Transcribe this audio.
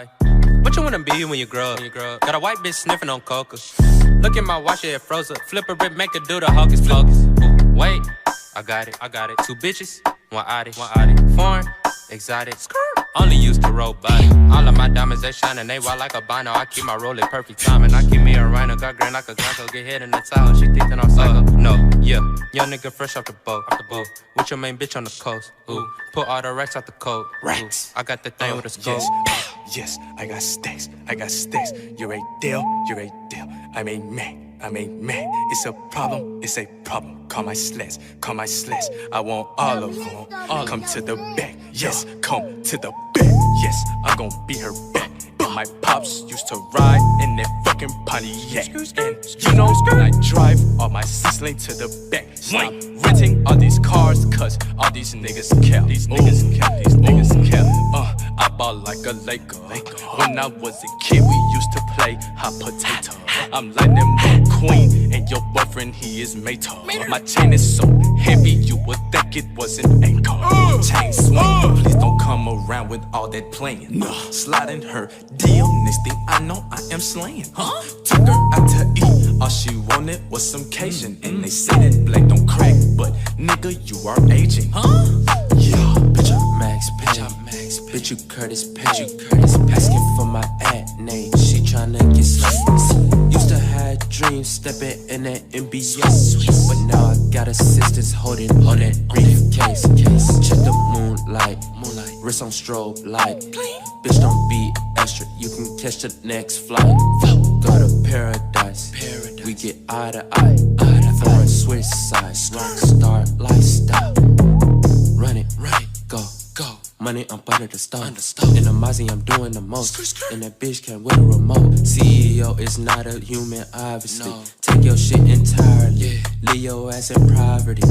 Why? What you wanna be when you grow up? Got a white bitch sniffing on coca. Look at my watch, yeah, it froze up. Flip a rip, make her do the hocus pocus. Wait, I got it. 2 bitches, 1 Audi. Foreign, exotic. Only used to roll body. All of my diamonds, they shining, they wild like a bino. I keep my roll at perfect timing. I keep me a rhino, got green like a gonzo. Get hit in the towel, she think that I'm psycho. No, yeah, young nigga fresh off the boat. With your main bitch on the coast. Ooh, put all the racks out the coat. Racks. I got the thing with a scope. Yes, I got stacks. You're a deal. I'm a man. It's a problem. Call my slash. I want all of them. Come to the back. Yes, come to the back. Yes, I'm gon' be her back. And my pops used to ride in that fucking Pontiac. And you know when I drive all my 6-lane to the back. Stop renting all these cars, cause all these niggas cap. These niggas cap. I ball like a Laker. When I was a kid, we used to play hot potato. I'm like that queen, and your boyfriend, he is Mater. My chain is so heavy, you would think it was an anchor. Chain swing, please don't come around with all that playing. Sliding her deal, next thing I know, I am slaying. Took her out to eat, all she wanted was some Cajun. And they said that black don't crack, but nigga, you are aging. Yeah, bitch, I'm Max Payne. Bitch, you Curtis Payne. Asking for my ad name, she tryna get slayed. Used to have dreams stepping in that NBA, but now I got assistants holding on that briefcase. Check the moonlight, wrist on strobe light. Bitch, don't be extra, you can catch the next flight. Go to paradise, we get eye to eye. Foreign switch sides, rockstar lifestyle. Run it, go. Money, I'm under the stone. In the Mozzie, I'm doing the most. And that bitch can't with a remote. CEO is not a human, obviously. Take your shit entirely. Leave your ass in poverty.